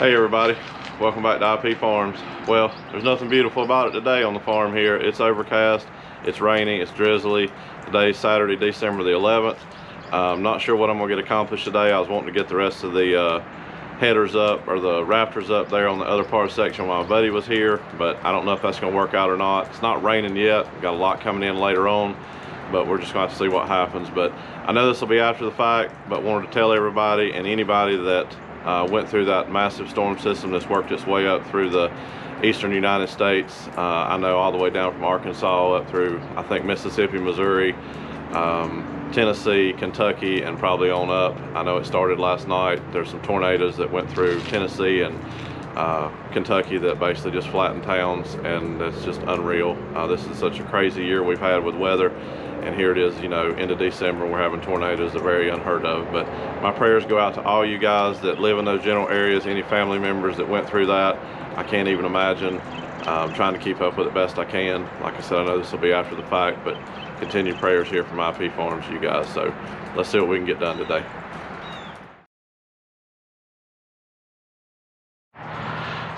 Hey everybody, welcome back to IP Farms. Well, there's nothing beautiful about it today on the farm here. It's overcast, it's rainy, it's drizzly. Today's Saturday, December the 11th. I'm not sure what I'm gonna get accomplished today. I was wanting to get the rest of the headers up, or the rafters up there on the other part of the section while my buddy was here, but I don't know if that's gonna work out or not. It's not raining yet. We've got a lot coming in later on, but we're just going to have to see what happens. But I know this will be after the fact, but wanted to tell everybody and anybody that went through that massive storm system that's worked its way up through the eastern United States. I know all the way down from Arkansas up through, I think, Mississippi, Missouri, Tennessee, Kentucky, and probably on up. I know it started last night. There's some tornadoes that went through Tennessee and Kentucky that basically just flattened towns, and it's just unreal. This is such a crazy year we've had with weather, and here it is, you know, into December, we're having tornadoes that are very unheard of. But my prayers go out to all you guys that live in those general areas, any family members that went through that. I can't even imagine. I'm trying to keep up with it best I can. Like I said, I know this will be after the fact, but continued prayers here from IP Farms, you guys. So let's see what we can get done today.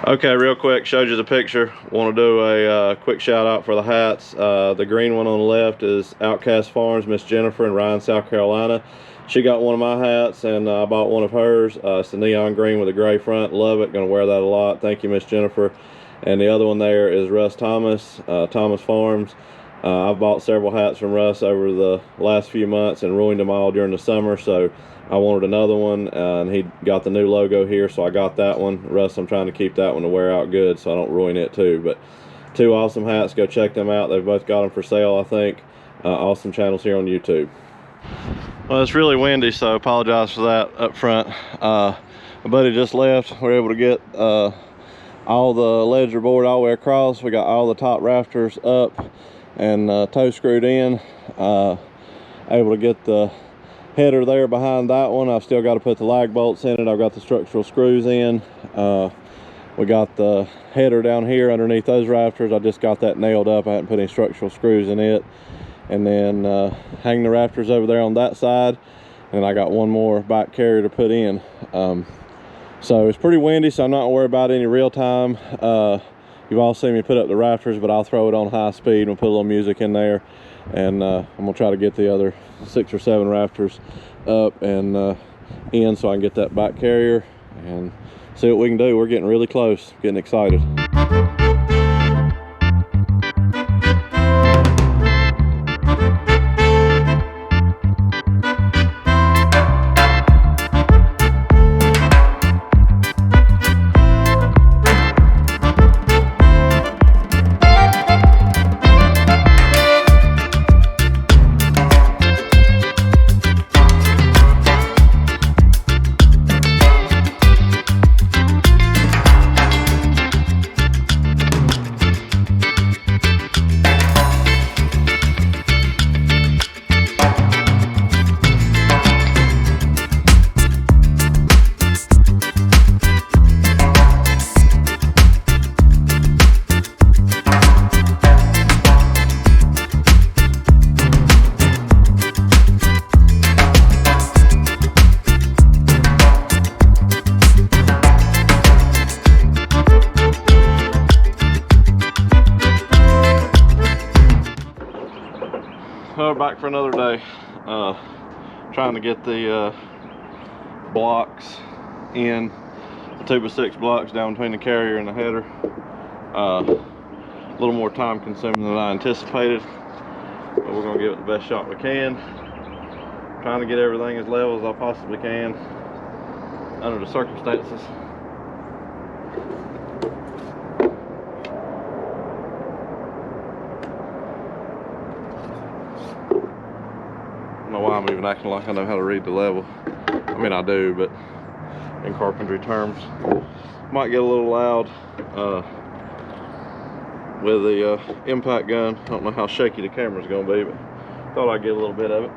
Okay, real quick, showed you the picture. Want to do a quick shout out for the hats. The green one on the left is Outcast Farms, Miss Jennifer in Ryan, South Carolina. She got one of my hats, and I bought one of hers. It's the neon green with a gray front. Love it, gonna wear that a lot. Thank you, Miss Jennifer. And the other one there is Russ Thomas, Thomas Farms. I've bought several hats from Russ over the last few months and ruined them all during the summer, so I wanted another one, and he got the new logo here, so I got that one. Russ, I'm trying to keep that one to wear out good so I don't ruin it too. But two awesome hats, go check them out. They've both got them for sale, I think. Awesome channels here on YouTube. Well, it's really windy, so I apologize for that up front. My buddy just left. We were able to get all the ledger board all the way across. We got all the top rafters up and toe screwed in. Able to get the header there behind that one. I've still got to put the lag bolts in it. I've got the structural screws in. We got the header down here underneath those rafters. I just got that nailed up. I hadn't put any structural screws in it. And then hang the rafters over there on that side, and I got one more back carrier to put in. So it's pretty windy, so I'm not worried about any real time. You've all seen me put up the rafters, but I'll throw it on high speed and put a little music in there, and I'm gonna try to get the other 6 or 7 rafters up and in so I can get that back carrier and see what we can do. We're getting really close, getting excited. We're back for another day. Trying to get the blocks in, the 2x6 blocks down between the carrier and the header. A little more time consuming than I anticipated, but we're going to give it the best shot we can. Trying to get everything as level as I possibly can under the circumstances. I don't know why I'm even acting like I know how to read the level. I mean, I do, but in carpentry terms. Might get a little loud with the impact gun. I don't know how shaky the camera's gonna be, but thought I'd get a little bit of it.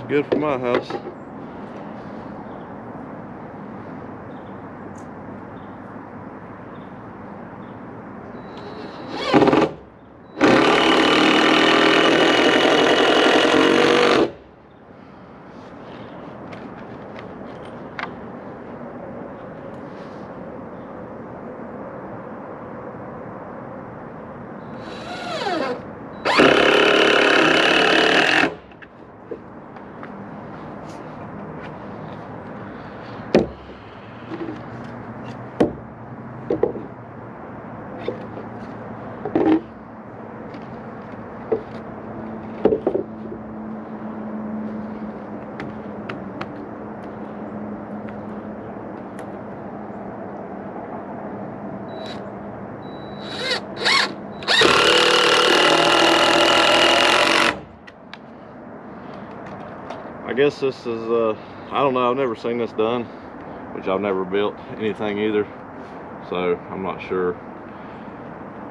Good for my house. I guess this is, I don't know, I've never seen this done, which I've never built anything either. So I'm not sure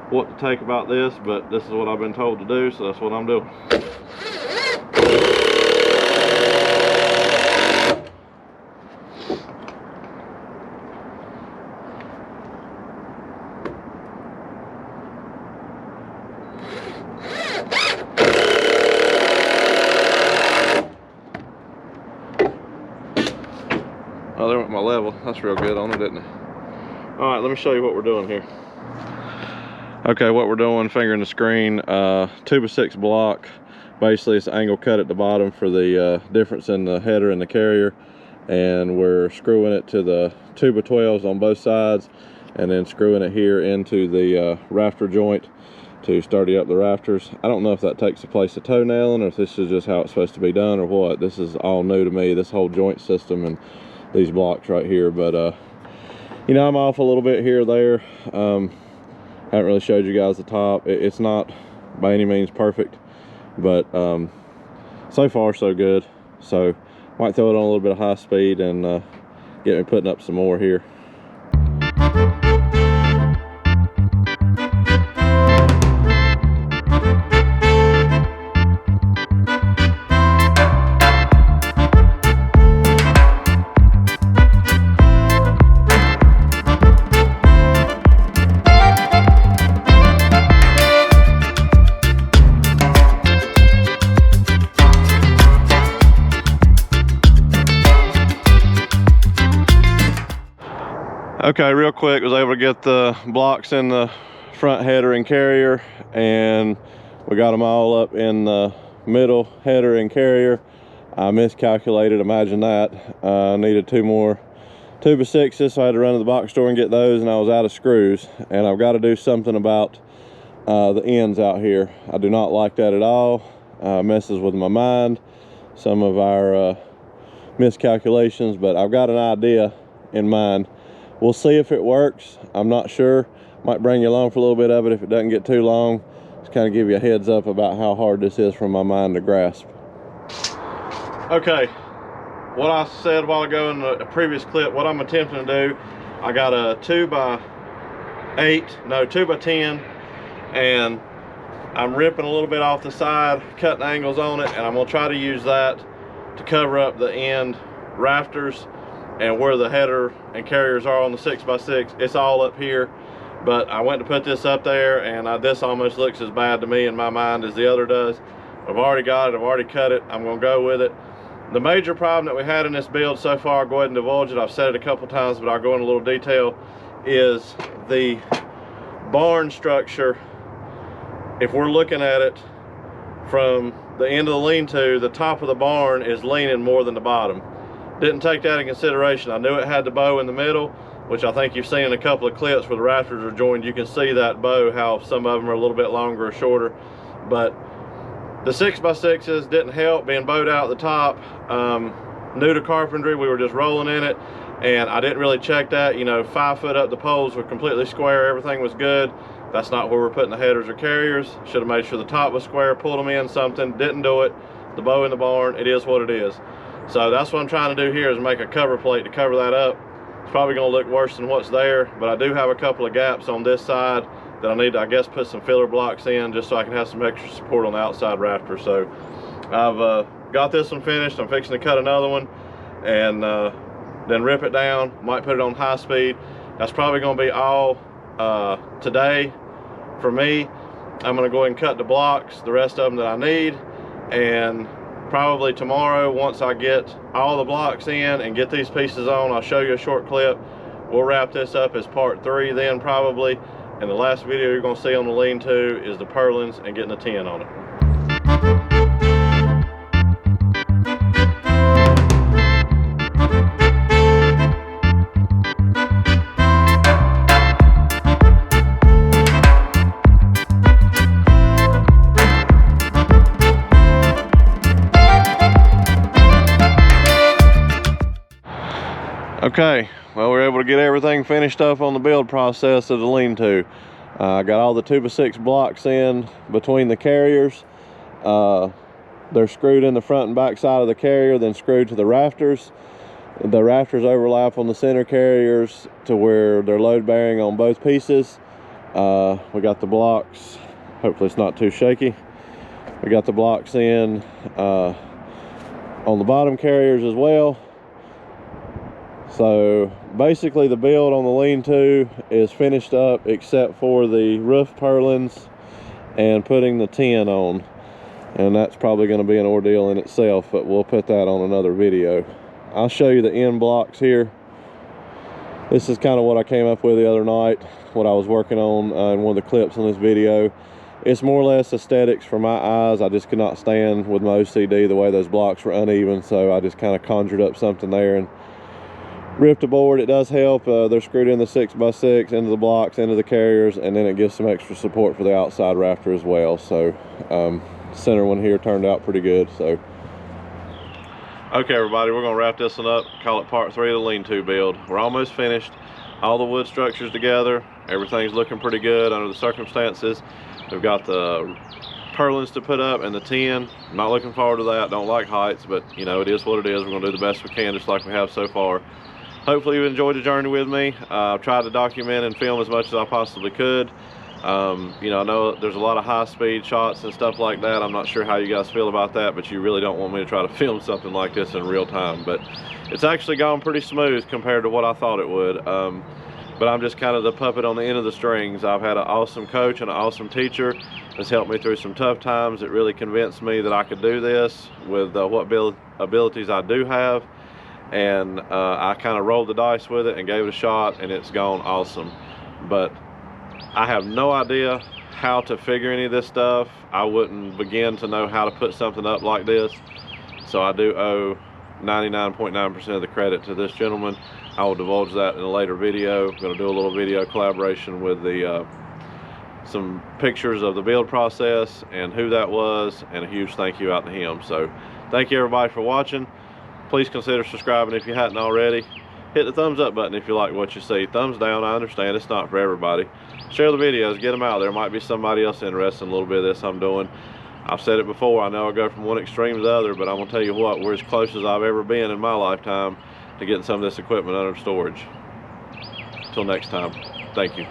what to take about this, but this is what I've been told to do, so that's what I'm doing. Oh, there went my level. That's real good on it, didn't it? All right, let me show you what we're doing here. Okay, what we're doing, fingering the screen, 2x6 block. Basically, it's angle cut at the bottom for the difference in the header and the carrier. And we're screwing it to the 2x12s on both sides, and then screwing it here into the rafter joint to sturdy up the rafters. I don't know if that takes the place of toe nailing, or if this is just how it's supposed to be done, or what. This is all new to me, this whole joint system and these blocks right here. But you know, I'm off a little bit here or there. Haven't really showed you guys the top. It's not by any means perfect, but so far so good. So might throw it on a little bit of high speed and get me putting up some more here. Okay, real quick, was able to get the blocks in the front header and carrier, and we got them all up in the middle header and carrier. I miscalculated, imagine that. I needed 2 more 2x6s, so I had to run to the box store and get those, and I was out of screws. And I've got to do something about the ends out here. I do not like that at all. Messes with my mind, some of our miscalculations, but I've got an idea in mind. We'll see if it works. I'm not sure. Might bring you along for a little bit of it if it doesn't get too long. Just kind of give you a heads up about how hard this is for my mind to grasp. Okay, what I said a while ago in the previous clip, what I'm attempting to do, I got a 2x10, and I'm ripping a little bit off the side, cutting angles on it, and I'm gonna try to use that to cover up the end rafters. And where the header and carriers are on the 6x6, it's all up here. But I went to put this up there, and this almost looks as bad to me in my mind as the other does. I've already got it, I've already cut it, I'm gonna go with it. The major problem that we had in this build so far, I'll go ahead and divulge it, I've said it a couple times, but I'll go into a little detail, is the barn structure. If we're looking at it from the end of the lean-to, the top of the barn is leaning more than the bottom. Didn't take that in consideration. I knew it had the bow in the middle, which I think you've seen in a couple of clips where the rafters are joined. You can see that bow, how some of them are a little bit longer or shorter. But the 6x6s didn't help being bowed out at the top. New to carpentry, we were just rolling in it, and I didn't really check that. You know, 5 foot up, the poles were completely square, everything was good. That's not where we're putting the headers or carriers. Should have made sure the top was square, pulled them in something, didn't do it. The bow in the barn, it is what it is. So that's what I'm trying to do here, is make a cover plate to cover that up. It's probably going to look worse than what's there, but I do have a couple of gaps on this side that I need to, I guess, put some filler blocks in just so I can have some extra support on the outside rafter. So I've got this one finished. I'm fixing to cut another one and then rip it down. Might put it on high speed. That's probably going to be all today for me. I'm going to go ahead and cut the blocks, the rest of them that I need, and probably tomorrow, once I get all the blocks in and get these pieces on, I'll show you a short clip. We'll wrap this up as part 3 then probably. And the last video you're going to see on the lean-to is the purlins and getting the tin on it. Okay, well, we're able to get everything finished up on the build process of the lean-to. I got all the 2x6 blocks in between the carriers. The They're screwed in the front and back side of the carrier, then screwed to the rafters. The rafters overlap on the center carriers to where they're load bearing on both pieces. We got the blocks, hopefully it's not too shaky. We got the blocks in on the bottom carriers as well. So basically the build on the lean-to is finished up except for the roof purlins and putting the tin on. And that's probably going to be an ordeal in itself, but we'll put that on another video. I'll show you the end blocks here. This is kind of what I came up with the other night, what I was working on in one of the clips on this video. It's more or less aesthetics for my eyes. I just could not stand with my OCD the way those blocks were uneven, so I just kind of conjured up something there and ripped a board. It does help. They're screwed in the 6x6 into the blocks, into the carriers, and then it gives some extra support for the outside rafter as well. So center one here turned out pretty good. So okay everybody, we're gonna wrap this one up, call it part 3 of the lean-to build. We're almost finished. All the wood structures together, everything's looking pretty good under the circumstances. We've got the purlins to put up and the tin. I'm not looking forward to that. Don't like heights, but you know, it is what it is. We're gonna do the best we can, just like we have so far. Hopefully you've enjoyed the journey with me. I've tried to document and film as much as I possibly could. You know, I know there's a lot of high-speed shots and stuff like that. I'm not sure how you guys feel about that, but you really don't want me to try to film something like this in real time. But it's actually gone pretty smooth compared to what I thought it would. But I'm just kind of the puppet on the end of the strings. I've had an awesome coach and an awesome teacher that's helped me through some tough times. It really convinced me that I could do this with what abilities I do have. And I kind of rolled the dice with it and gave it a shot, and it's gone awesome. But I have no idea how to figure any of this stuff. I wouldn't begin to know how to put something up like this. So I do owe 99.9% of the credit to this gentleman. I will divulge that in a later video. I'm going to do a little video collaboration with the some pictures of the build process and who that was, and a huge thank you out to him. So thank you everybody for watching. Please consider subscribing if you hadn't already. Hit the thumbs up button if you like what you see. Thumbs down, I understand it's not for everybody. Share the videos, get them out. There might be somebody else interested in a little bit of this I'm doing. I've said it before, I know I go from one extreme to the other, but I'm gonna tell you what, we're as close as I've ever been in my lifetime to getting some of this equipment under storage. Until next time, thank you.